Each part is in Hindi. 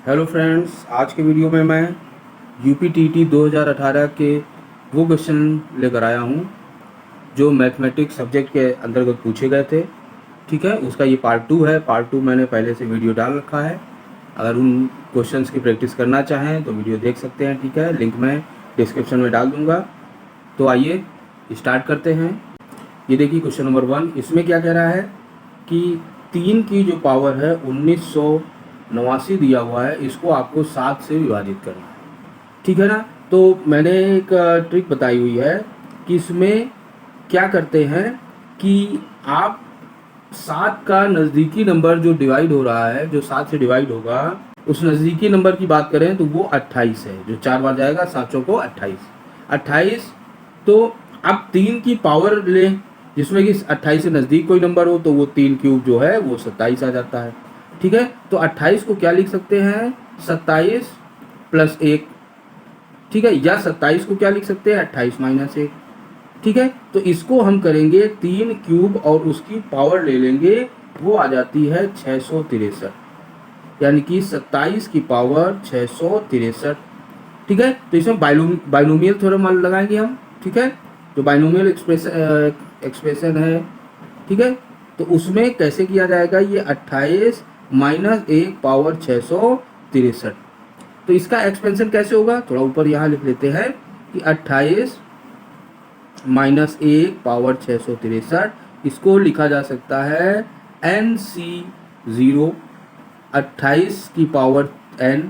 हेलो फ्रेंड्स, आज के वीडियो में मैं यूपीटीटी 2018 के वो क्वेश्चन लेकर आया हूँ जो मैथमेटिक्स सब्जेक्ट के अंतर्गत पूछे गए थे। ठीक है, उसका ये पार्ट 2 है। पार्ट 2 मैंने पहले से वीडियो डाल रखा है। अगर उन क्वेश्चंस की प्रैक्टिस करना चाहें तो वीडियो देख सकते हैं। ठीक है, लिंक मैं डिस्क्रिप्शन में डाल दूँगा। तो आइए स्टार्ट करते हैं। ये देखिए क्वेश्चन नंबर 1, इसमें क्या कह रहा है कि 3 की जो पावर है 1989 दिया हुआ है, इसको आपको 7 से विभाजित करना है। ठीक है ना। तो मैंने एक ट्रिक बताई हुई है कि इसमें क्या करते हैं कि आप 7 का नज़दीकी नंबर जो डिवाइड हो रहा है, जो 7 से डिवाइड होगा, उस नज़दीकी नंबर की बात करें तो वो 28 है। जो 4 बार जाएगा 7 चौको 28। तो अब 3 की पावर लें जिसमें कि 28 से नज़दीक कोई नंबर हो, तो वो 3 क्यूब जो है वो 27 आ जाता है। ठीक है, तो 28 को क्या लिख सकते हैं, 27 प्लस 1। ठीक है, या 27 को क्या लिख सकते हैं, 28 माइनस 1। ठीक है, तो इसको हम करेंगे 3 क्यूब और उसकी पावर ले लेंगे, वो आ जाती है 663, यानी कि 27 की पावर 663। ठीक है, तो इसमें बाइनोमियल थ्योरम लगाएंगे हम। ठीक है, जो बाइनोमियल एक्सप्रेशन है, ठीक है, तो उसमें कैसे किया जाएगा, ये 28 माइनस 1 पावर 663। तो इसका एक्सपेंशन कैसे होगा, थोड़ा ऊपर यहाँ लिख लेते हैं कि 28 माइनस 1 पावर 663, इसको लिखा जा सकता है NC0, 28 की पावर n,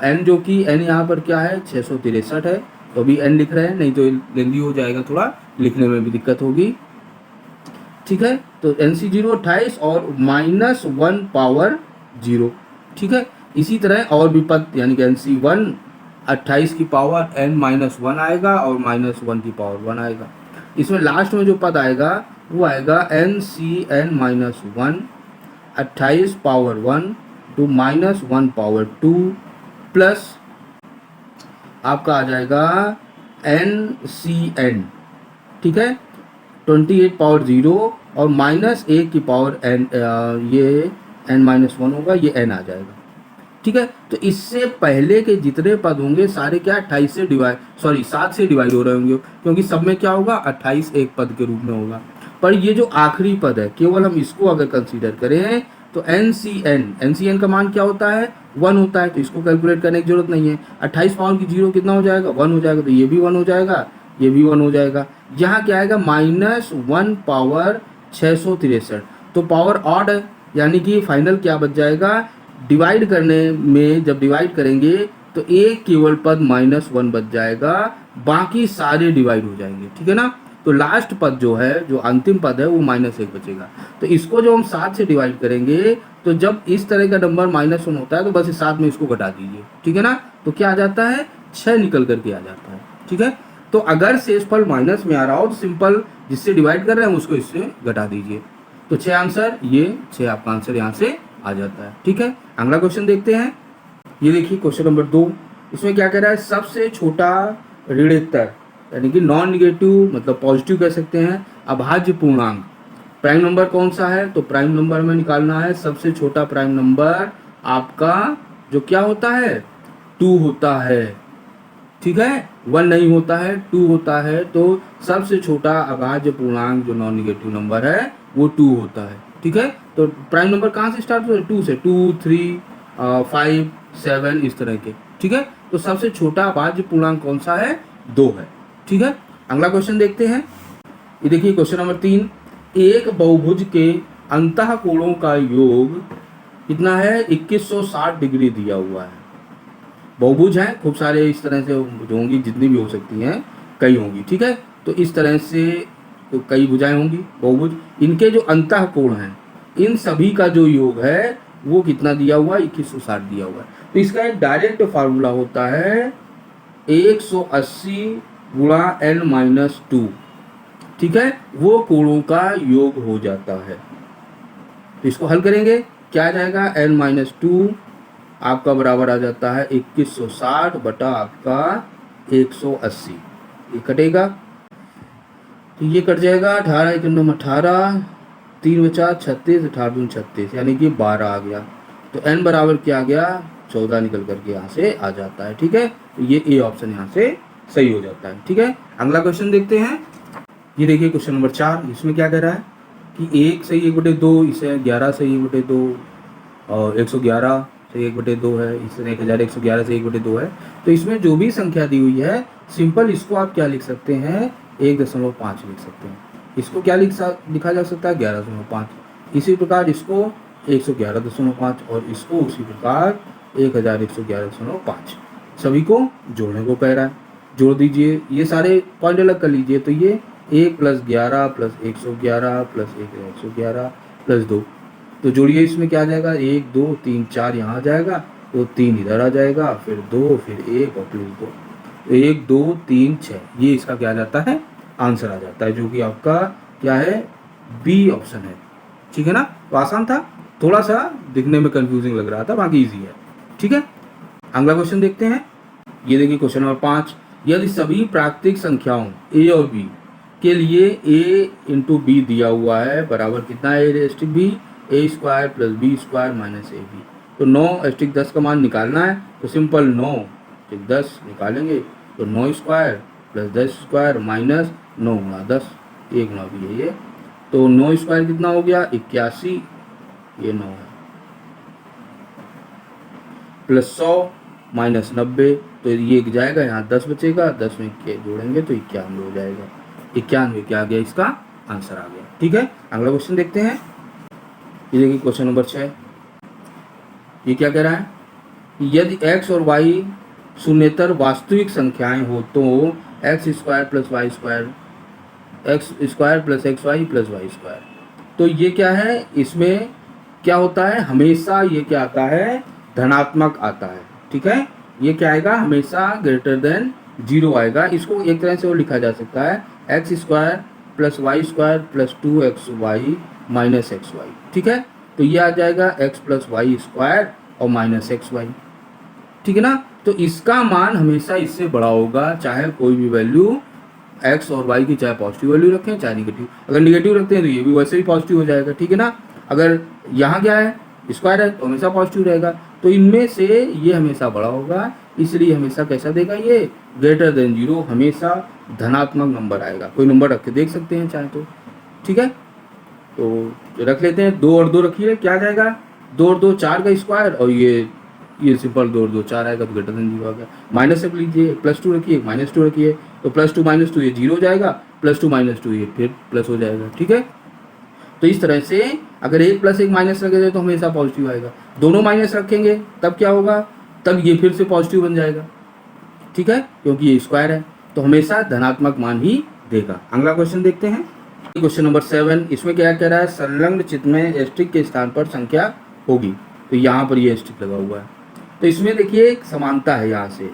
n जो कि n यहाँ पर क्या है 663 है, तो अभी n लिख रहे हैं, नहीं तो लेंदी हो जाएगा, थोड़ा लिखने में भी दिक्कत होगी। ठीक है, तो NC0 28 और -1 पावर 0। ठीक है, इसी तरह और भी पद, यानी कि NC1 28 की पावर n-1 आएगा और -1 की पावर 1 आएगा। इसमें लास्ट में जो पद आएगा वो आएगा NCn-1 28 power 1 to -1 power 2 plus आपका आ जाएगा NCn। ठीक है, 28 पावर 0 और -1 की पावर n, ये n-1 होगा, ये n आ जाएगा। ठीक है, तो इससे पहले के जितने पद होंगे सारे क्या 28 से डिवाइड 7 से डिवाइड हो रहे होंगे, क्योंकि सब में क्या होगा 28 एक पद के रूप में होगा। पर ये जो आखिरी पद है, केवल हम इसको अगर कंसीडर करें तो NCn का मान क्या होता है, 1 होता है, तो इसको कैलकुलेट करने की जरूरत नहीं है। 28 पावर की 0 कितना हो जाएगा, 1 हो जाएगा, तो ये भी 1 हो जाएगा, ये भी 1 हो जाएगा। यहाँ क्या आएगा -1 पावर 663, तो पावर ऑड है, यानी कि फाइनल क्या बच जाएगा, डिवाइड करने में जब डिवाइड करेंगे तो एक केवल पद -1 बच जाएगा, बाकी सारे डिवाइड हो जाएंगे। ठीक है ना, तो लास्ट पद जो है, जो अंतिम पद है, वो -1 बचेगा। तो इसको जो हम 7 से डिवाइड करेंगे, तो जब इस तरह का नंबर -1 होता है तो बस इस 7 में इसको घटा दीजिए। ठीक है ना, तो क्या आ जाता है, 6 निकल करके आ जाता है। ठीक है, तो अगर शेषफल माइनस में आ रहा हो तो सिंपल जिससे डिवाइड कर रहे हैं उसको इससे घटा दीजिए। तो 6 आंसर, ये 6 आपका आंसर यहाँ से आ जाता है। ठीक है, अगला क्वेश्चन देखते हैं। ये देखिए क्वेश्चन नंबर 2, इसमें क्या कह रहा है, सबसे छोटा ऋणोत्तर, यानी कि नॉन निगेटिव मतलब पॉजिटिव कह सकते हैं, अभाज्य पूर्णांक प्राइम नंबर कौन सा है, तो प्राइम नंबर में निकालना है। सबसे छोटा प्राइम नंबर आपका जो क्या होता है, 2 होता है। ठीक है, 1 नहीं होता है, 2 होता है। तो सबसे छोटा अभाज्य पूर्णांक जो नॉन निगेटिव नंबर है वो 2 होता है। ठीक है, तो प्राइम नंबर कहाँ से स्टार्ट होता है, 2 से, 2, 3, 5, 7 इस तरह के। ठीक है, तो सबसे छोटा अभाज्य पूर्णांक कौन सा है, 2 है। ठीक है, अगला क्वेश्चन देखते हैं। ये देखिए क्वेश्चन नंबर 3, एक बहुभुज के अंतःकोणों का योग कितना है, 2160 डिग्री दिया हुआ है। बहुभुज हैं खूब सारे, इस तरह से जो होंगी, जितनी भी हो सकती हैं, कई होंगी। ठीक है, तो इस तरह से तो कई भुजाएं होंगी बहुभुज, इनके जो अंतःकोण हैं, इन सभी का जो योग है वो कितना दिया हुआ है, 2160 दिया हुआ है। तो इसका एक डायरेक्ट फार्मूला होता है 180 गुणा n-2। ठीक है, वो कोणों का योग हो जाता है। तो इसको हल करेंगे, क्या आ जाएगा, n-2 आपका बराबर आ जाता है 2160 बटा आपका 180। ये कटेगा, तो ये कट जाएगा, 18 × 9 18, 3 बचा 36, 18 दूनी 36, यानी कि 12 आ गया। तो n बराबर क्या आ गया, 14 निकल करके यहाँ से आ जाता है। ठीक है, तो ये ए ऑप्शन यहाँ से सही हो जाता है। ठीक है, अगला क्वेश्चन देखते हैं। ये देखिए क्वेश्चन नंबर 4, इसमें क्या कह रहा है कि 1 सही 1/2, इसे 11 सही 1/2 और 111 से 1/2 है, इसमें 1111 से 1/2 है। तो इसमें जो भी संख्या दी हुई है सिंपल इसको आप क्या लिख सकते हैं, 1.5 लिख सकते हैं। इसको क्या लिखा जा सकता है, 11.5। इसी प्रकार इसको 111.5 और इसको उसी प्रकार 1111.5। सभी को जोड़ने को कह रहा है, जोड़ दीजिए, ये सारे पॉइंट अलग कर लीजिए। तो ये 1 + 11 + 111 + 111 + 2, तो जोड़िए, इसमें क्या आ जाएगा, 1 2 3 4 यहाँ आ जाएगा, तो 3 इधर आ जाएगा, फिर 2, फिर 1 और फिर 2, तो 1 2 3 6, ये इसका क्या आ जाता है, आंसर आ जाता है, जो कि आपका क्या है, बी ऑप्शन है। ठीक है ना, तो आसान था, थोड़ा सा दिखने में कंफ्यूजिंग लग रहा था, बाकी इजी है। ठीक है, अगला क्वेश्चन देखते हैं। ये देखिए क्वेश्चन नंबर 5, यदि सभी प्राकृतिक संख्याओं ए और बी के लिए a × b दिया हुआ है बराबर कितना है, a⁻b a² + b² - ab, तो 9 * 10 का मान निकालना है। तो सिंपल 9 * 10 निकालेंगे, तो 9² + 10² - 9 × 10, a × b है ये, तो 9² कितना हो गया, 81, ये 9 है, +100 - 90, तो ये जाएगा, यहाँ 10 बचेगा, 10 में के जोड़ेंगे तो 91 हो जाएगा। 91 क्या आ गया, इसका आंसर आ गया। ठीक है, अगला क्वेश्चन देखते हैं। ये देखिए क्वेश्चन नंबर 6, ये क्या कह रहा है, यदि x और y शून्येतर वास्तविक संख्याएं हो तो x² + y² x² + xy + y², तो ये क्या है, इसमें क्या होता है, हमेशा ये क्या आता है, धनात्मक आता है। ठीक है, ये क्या आएगा, हमेशा >0 आएगा। इसको एक तरह से और लिखा जा सकता है, x² + y² + 2xy - xy। ठीक है, तो ये आ जाएगा x + y² और -xy। ठीक है ना, तो इसका मान हमेशा इससे बड़ा होगा, चाहे कोई भी वैल्यू x और y की, चाहे पॉजिटिव वैल्यू रखें चाहे निगेटिव। अगर निगेटिव रखते हैं तो ये भी वैसे ही पॉजिटिव हो जाएगा। ठीक है ना, अगर यहाँ क्या है, स्क्वायर है, तो हमेशा पॉजिटिव रहेगा। तो इनमें से ये हमेशा बड़ा होगा, इसलिए हमेशा कैसा देगा, ये >0, हमेशा धनात्मक नंबर आएगा। कोई नंबर रख के देख सकते हैं चाहे तो। ठीक है, तो रख लेते हैं, 2 और 2 रखिए, क्या आ जाएगा, 2 और 2 4 का स्क्वायर, और ये सिंपल 2 और 2 4 आएगा, तो >0 आ गया। माइनस से लीजिए, +2 रखिए, -2 रखिए, तो +2 - 2 ये 0 हो जाएगा, +2 - 2 ये फिर प्लस हो जाएगा। ठीक है, तो इस तरह से अगर 1 + 1 माइनस रखेंगे तो हमेशा पॉजिटिव आएगा, दोनों माइनस रखेंगे तब क्या होगा, तब ये फिर से पॉजिटिव बन जाएगा। ठीक है, क्योंकि ये स्क्वायर है, तो हमेशा धनात्मक मान ही देगा। अगला क्वेश्चन देखते हैं, क्वेश्चन नंबर 7, इसमें क्या कह रहा है, संलग्न चित्र में एस्ट्रिक के स्थान पर संख्या होगी, तो यहाँ पर ये एस्ट्रिक लगा हुआ है। तो इसमें देखिए एक समानता है, यहाँ से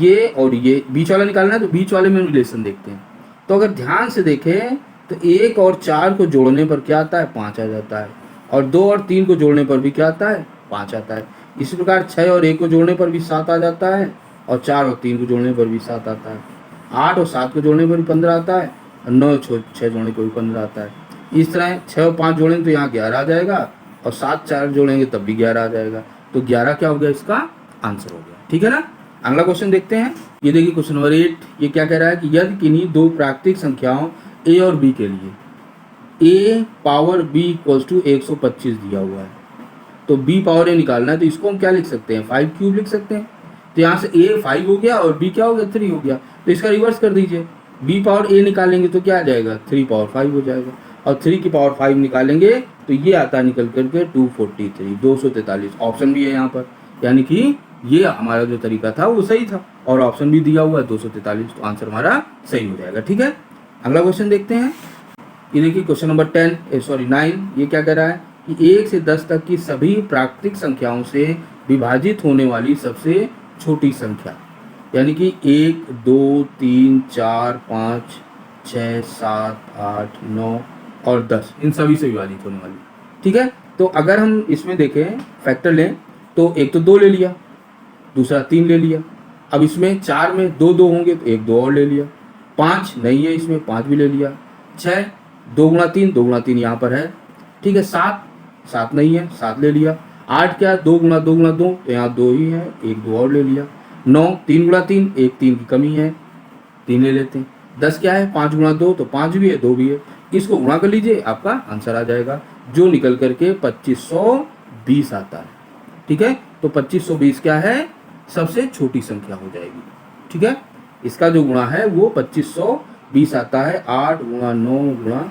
ये और ये बीच वाला निकालना है, तो बीच वाले में रिलेशन देखते हैं। तो अगर ध्यान से देखें तो 1 और 4 को जोड़ने पर क्या आता है, 5 आ जाता है, और 2 और 3 को जोड़ने पर भी क्या आता है, 5 आता है। इसी प्रकार 6 और 1 को जोड़ने पर भी 7 आ जाता है, और 4 और 3 को जोड़ने पर भी 7 आता है। 8 और 7 को जोड़ने पर भी 15 आता है, और 9 और 6 जोड़ने पर भी 15 आता है। इस तरह 6 और 5 जोड़ेंगे तो यहाँ 11 आ जाएगा, और 7 4 जोड़ेंगे तब भी 11 आ जाएगा। तो 11 क्या हो गया, इसका आंसर हो गया। ठीक है ना, अगला क्वेश्चन देखते हैं। ये देखिए क्वेश्चन नंबर 8, ये क्या कह रहा है कि यदि किन्हीं दो प्राकृतिक संख्याओं a और b के लिए a⁻b = 125 दिया हुआ है, तो b⁻a निकालना है, तो इसको हम क्या लिख सकते हैं, 5³ लिख सकते हैं। तो यहाँ से a 5 हो गया और b क्या हो गया, 3 हो गया, तो इसका रिवर्स कर दीजिए, b⁻a निकालेंगे तो क्या आ जाएगा, 3⁻5 हो जाएगा, और 3 की पावर 5 निकालेंगे तो ये आता है निकल करके 243, 243। ऑप्शन भी है यहाँ पर, यानी कि ये हमारा जो तरीका था वो सही था, और ऑप्शन भी दिया हुआ है 243, तो आंसर हमारा सही हो जाएगा। ठीक है, अगला क्वेश्चन देखते हैं। ये देखिए क्वेश्चन नंबर 9, ये क्या कह रहा है कि 1 से 10 तक की सभी प्राकृतिक संख्याओं से विभाजित होने वाली सबसे छोटी संख्या, यानी कि 1 2 3 4 5 6 7 8 9 और 10, इन सभी से विभाजित होने वाली। ठीक है, तो अगर हम इसमें देखें फैक्टर लें, तो एक तो 2 ले लिया, दूसरा 3 ले लिया। अब इसमें 4 में 2 2 होंगे तो 1 2 और ले लिया। 5 नहीं है इसमें, 5 भी ले लिया। 6 2 × 3, 2 × 3 यहाँ पर है। ठीक है, 7 नहीं है, 7 ले लिया। 8 क्या, 2 गुणा 2 गुणा 2, तो यहाँ 2 ही है, एक 2 और ले लिया। 9 3 गुणा 3, एक 3 की कमी है, 3 ले लेते हैं। 10 क्या है, 5 गुणा 2, तो 5 भी है, 2 भी है। इसको गुणा कर लीजिए, आपका आंसर आ जाएगा, जो निकल करके 2520 आता है। ठीक है, तो 2520 क्या है, सबसे छोटी संख्या हो जाएगी। ठीक है, इसका जो गुणा है वो 2520 आता है। 8 गुणा 9 गुणा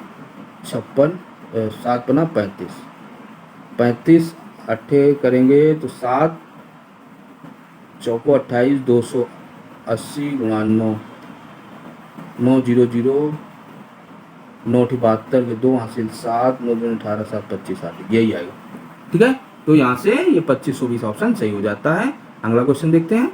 56, 7 पना 35, 35 अट्ठे करेंगे तो 7 चौको 28, 280 गुणा 9, 900, 972 के 2 हासिल 7, 9 दूनी 18, 7 25 8, यही आएगा। ठीक है, तो यहाँ से ये 2520 ऑप्शन सही हो जाता है। अगला क्वेश्चन देखते हैं।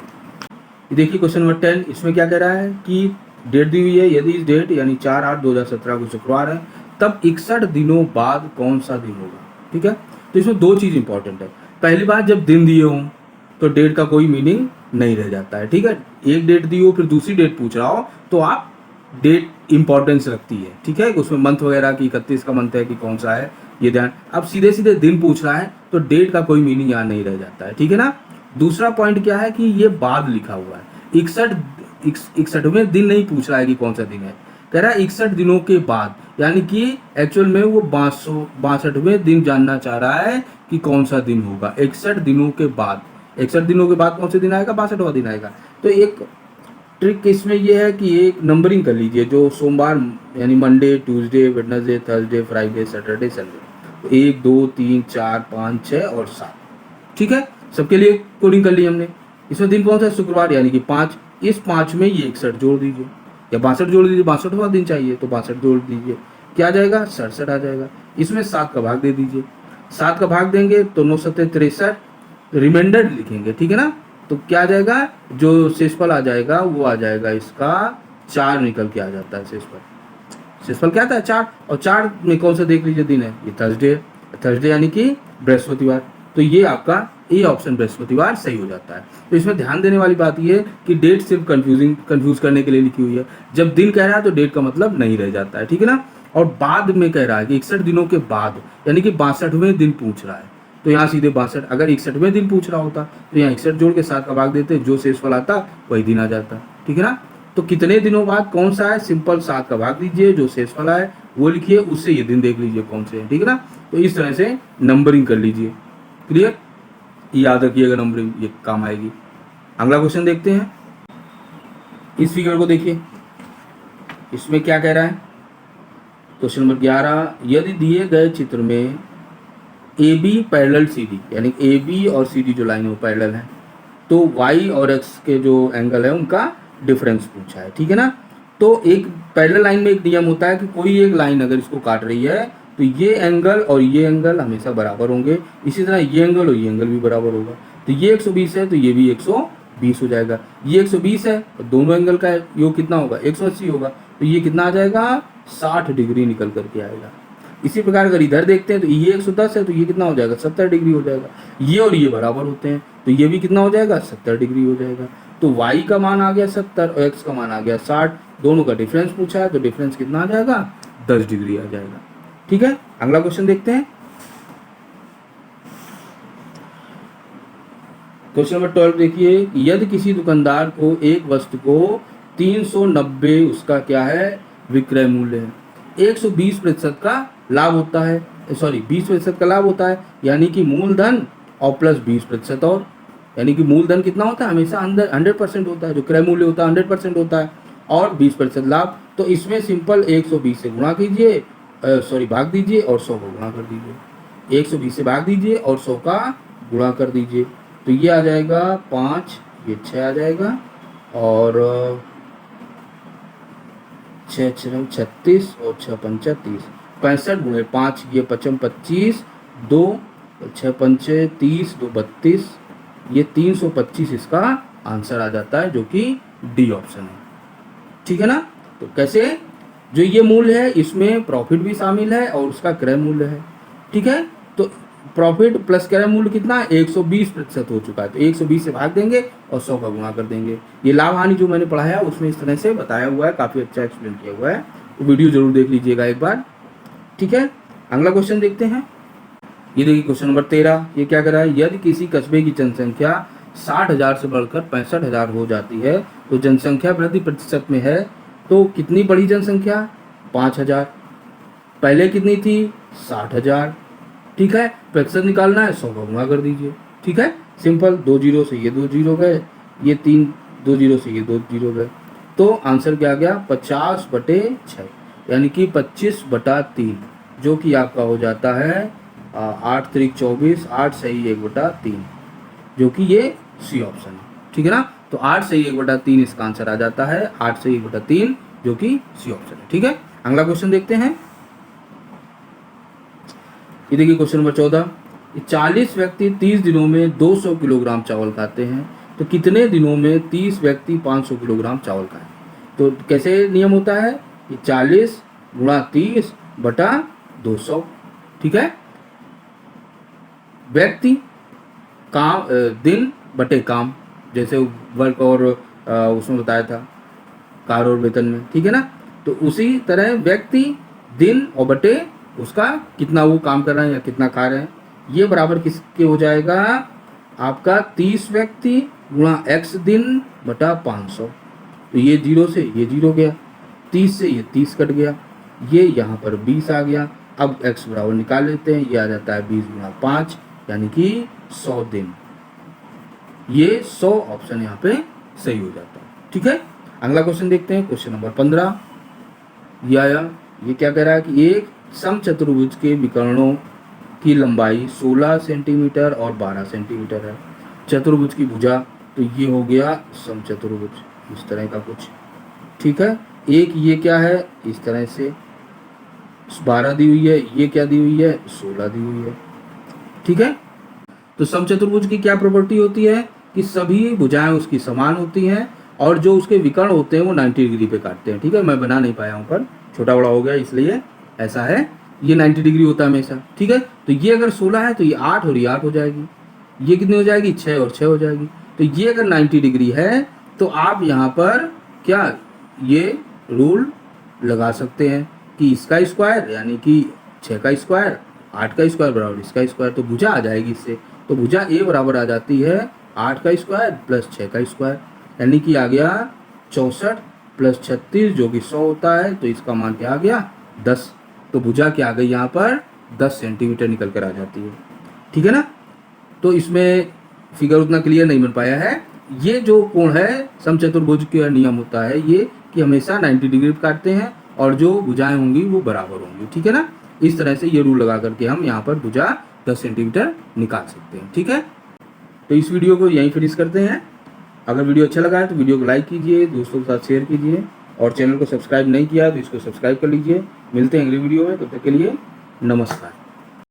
देखिए क्वेश्चन नंबर 10, इसमें क्या कह रहा है कि डेट दी हुई है, यदि इस डेट यानी 4/8/2017 को शुक्रवार है, तब 61 दिनों बाद कौन सा दिन होगा। ठीक है, तो इसमें दो चीज़ इंपॉर्टेंट है। पहली बात, जब दिन दिए हों तो डेट का कोई मीनिंग नहीं रह जाता है। ठीक है, एक डेट दी हो फिर दूसरी डेट पूछ रहा हो तो आप डेट इंपॉर्टेंस रखती है। ठीक है, उसमें मंथ वगैरह की 31 का मंथ है कि कौन सा है, ये ध्यान। अब सीधे सीधे दिन पूछ रहा है तो डेट का कोई मीनिंग यहाँ नहीं रह जाता है। ठीक है ना। दूसरा पॉइंट क्या है कि ये बाद लिखा हुआ है, 61वें दिन नहीं पूछ रहा है कि कौन सा दिन है, कह रहा है 61 दिनों के बाद, यानी कि एक्चुअल में वो 62वें दिन जानना चाह रहा है कि कौन सा दिन होगा 61 दिनों के बाद। 61 दिनों के बाद कौन सा दिन आएगा, 62वां दिन आएगा। तो एक ट्रिक इसमें यह है कि एक नंबरिंग कर लीजिए, जो सोमवार यानी Monday, Tuesday, Wednesday, Thursday, Friday, Saturday, Sunday, 1 2 3 4 5 6 और 7। ठीक है, सबके लिए कोडिंग कर ली हमने। इसमें दिन कौन सा है, शुक्रवार, यानी कि 5। इस 5 में ये 61 जोड़ दीजिए या 62 जोड़ दीजिए, 62वां दिन चाहिए तो 62 जोड़ दीजिए, क्या आ जाएगा, 67 आ जाएगा। इसमें 7 का भाग दे दीजिए, 7 का भाग देंगे तो 9 7 63, रिमाइंडर लिखेंगे। ठीक है ना, तो क्या आ जाएगा, जो शेषफल आ जाएगा वो आ जाएगा इसका 4 निकल के आ जाता है शेषफल। शेषफल क्या आता है, 4। और 4 में कौन सा देख लीजिए दिन है, ये थर्सडे, थर्सडे यानी कि बृहस्पतिवार। तो ये आपका ए ऑप्शन बृहस्पतिवार सही हो जाता है। तो इसमें ध्यान देने वाली बात ये है कि डेट सिर्फ कंफ्यूज करने के लिए लिखी हुई है। जब दिन कह रहा है तो डेट का मतलब नहीं रह जाता है। ठीक है ना। और बाद में कह रहा है कि 61 दिनों के बाद, यानी कि 62वें दिन पूछ रहा है, तो यहाँ सीधे 62। अगर 61वें दिन पूछ रहा होता तो यहाँ 61 जोड़ के 7 का भाग देते, जो शेषफल आता वही दिन आ जाता। ठीक है ना। तो कितने दिनों बाद कौन सा है, सिंपल 7 का भाग दीजिए, जो शेषफल आए वो लिखिए, उससे ये दिन देख लीजिए कौन से है। ठीक है ना। तो इस तरह से नंबरिंग कर लीजिए। क्लियर, याद रखिएगा, नंबरिंग ये काम आएगी। अगला क्वेश्चन देखते हैं। इस फिगर को देखिए, इसमें क्या कह रहा है, क्वेश्चन नंबर 11, यदि दिए गए चित्र में A B parallel C D, यानी ए बी और सी डी जो लाइन है वो पैरेलल है, तो वाई और एक्स के जो एंगल है उनका डिफरेंस पूछा है। ठीक है ना। तो एक पैरेलल लाइन में एक नियम होता है कि कोई एक लाइन अगर इसको काट रही है तो ये एंगल और ये एंगल हमेशा बराबर होंगे, इसी तरह ये एंगल और ये एंगल भी बराबर होगा। तो ये 120 है तो ये भी 120 हो जाएगा। ये 120 है तो दोनों एंगल का योग कितना होगा, 180 होगा। तो ये कितना आ जाएगा, 60 डिग्री निकल करके आएगा। इसी प्रकार अगर इधर देखते हैं तो ये 110 है तो ये कितना हो जाएगा, 70 डिग्री हो जाएगा। ये और ये बराबर होते हैं तो ये भी कितना हो जाएगा, 70 डिग्री हो जाएगा। तो y का मान आ गया 70 और x का मान आ गया 60, दोनों का डिफरेंस पूछा है तो डिफरेंस कितना आ जाएगा, 10 डिग्री आ जाएगा। ठीक है, अगला क्वेश्चन देखते हैं। क्वेश्चन नंबर 12 देखिए, यदि किसी दुकानदार को एक वस्तु को 390 उसका क्या है, विक्रय मूल्य है, 120% का लाभ होता है, सॉरी 20% का लाभ होता है, यानी कि मूलधन और प्लस 20% और, यानी कि मूलधन कितना होता है, हमेशा अंदर 100% होता है, जो क्रय मूल्य होता है 100% होता है, और 20% लाभ। तो इसमें सिंपल 120 से गुणा कीजिए, सॉरी भाग दीजिए और 100 को गुणा कर दीजिए। 120 से भाग दीजिए और 100 का गुणा कर दीजिए, तो ये आ जाएगा 5, ये 6 आ जाएगा, और 6 6 36 और 6 5 30, 65 गुणे 5, ये 55 25, 2 6 5 30, 2 32, ये 325 इसका आंसर आ जाता है, जो कि डी ऑप्शन है। ठीक है ना। तो कैसे, जो ये मूल्य है इसमें प्रॉफिट भी शामिल है और उसका क्रय मूल्य है। ठीक है, तो प्रॉफिट प्लस क्रय मूल्य कितना है, 120% हो चुका है, तो 120 से भाग देंगे और 100 का गुणा कर देंगे। ये लाभ हानि जो मैंने पढ़ाया उसमें इस तरह से बताया हुआ है, काफ़ी अच्छा एक्सप्लेन किया हुआ है, तो वीडियो जरूर देख लीजिएगा एक बार। ठीक है, अगला क्वेश्चन देखते हैं। ये देखिए क्वेश्चन नंबर 13, ये क्या कर रहा है, यदि किसी कस्बे की जनसंख्या 60,000 से बढ़कर 65,000 हो जाती है तो जनसंख्या वृद्धि प्रतिशत में है तो कितनी बड़ी जनसंख्या, 5,000। पहले कितनी थी, 60,000। ठीक है, प्रतिशत निकालना है, 100 का गुणा कर दीजिए। ठीक है, सिंपल, 2 जीरो से ये 2 जीरो गए, ये 3 2 जीरो से ये 2 जीरो गए, तो आंसर क्या आ गया, 50/6, यानी कि 25/3, जो कि आपका हो जाता है 8 त्रिक 24, 8 सही 1/3, जो कि ये सी ऑप्शन है। ठीक है ना, तो 8 सही 1/3 इसका आंसर आ जाता है, 8 सही 1/3, जो कि सी ऑप्शन है। ठीक है, अगला क्वेश्चन देखते हैं। ये देखिए क्वेश्चन नंबर 14, 40 व्यक्ति 30 दिनों में 200 किलोग्राम चावल खाते हैं तो कितने दिनों में 30 व्यक्ति 500 किलोग्राम चावल खाएं। तो कैसे नियम होता है, 40 गुणा 30 बटा 200। ठीक है, व्यक्ति काम दिन बटे काम, जैसे वर्क और उसमें बताया था कार और वेतन में। ठीक है ना, तो उसी तरह व्यक्ति दिन और बटे उसका कितना वो काम कर रहे हैं या कितना खा रहे हैं, ये बराबर किसके हो जाएगा, आपका 30 व्यक्ति गुणा x दिन बटा 500। तो ये 0 से ये 0 गया, 30 से ये 30 कट गया, ये यहाँ पर 20 आ गया। अब x बराबर निकाल लेते हैं, ये आ जाता है 20 गुणा 5, यानी कि 100 दिन। ये 100 ऑप्शन यहाँ पे सही हो जाता है। ठीक है, अगला क्वेश्चन देखते हैं, क्वेश्चन नंबर 15। ये आया, ये क्या कह रहा है कि एक समचतुर्भुज के विकर्णों की लंबाई 16 सेंटीमीटर और 12 सेंटीमीटर है। चतुर्भुज की भुजा, तो ये हो गया समचतुर्भुज, इस तरह का कुछ। ठीक है, एक ये क्या है, इस तरह से 12 दी हुई है, ये क्या दी हुई है, 16 दी हुई है। ठीक है, तो समचतुर्भुज की क्या प्रॉपर्टी होती है कि सभी भुजाएं उसकी समान होती हैं और जो उसके विकर्ण होते हैं वो 90 डिग्री पे काटते हैं। ठीक है, मैं बना नहीं पाया हूँ, पर छोटा बड़ा हो गया इसलिए ऐसा है, ये 90 डिग्री होता है हमेशा। ठीक है, तो ये अगर 16 है तो ये 8 और ये 8 हो जाएगी, ये कितनी हो जाएगी, 6 और 6 हो जाएगी। तो ये अगर 90 डिग्री है तो आप यहाँ पर क्या ये रूल लगा सकते हैं कि इसका स्क्वायर यानी कि 6 का स्क्वायर 8 का स्क्वायर बराबर इसका स्क्वायर, तो भुजा आ जाएगी इससे। तो भुजा ए बराबर आ जाती है 8 का स्क्वायर प्लस 6 का स्क्वायर, यानी कि आ गया 64 प्लस 36 जो कि 100 होता है, तो इसका मान क्या आ गया, 10। तो भुजा क्या आ गई यहाँ पर, 10 सेंटीमीटर निकल कर आ जाती है। ठीक है ना, तो इसमें फिगर उतना क्लियर नहीं बन पाया है। ये जो कोण है समचतुर्भुज का नियम होता है ये कि हमेशा 90 डिग्री काटते हैं और जो भुजाएं होंगी वो बराबर होंगी। ठीक है ना, इस तरह से ये रूल लगा करके हम यहाँ पर भुजा 10 सेंटीमीटर निकाल सकते हैं। ठीक है, तो इस वीडियो को यहीं फिनिश करते हैं। अगर वीडियो अच्छा लगा है तो वीडियो को लाइक कीजिए, दोस्तों के साथ शेयर कीजिए और चैनल को सब्सक्राइब नहीं किया तो इसको सब्सक्राइब कर लीजिए। मिलते हैं अगली वीडियो में, तब तक के लिए नमस्कार।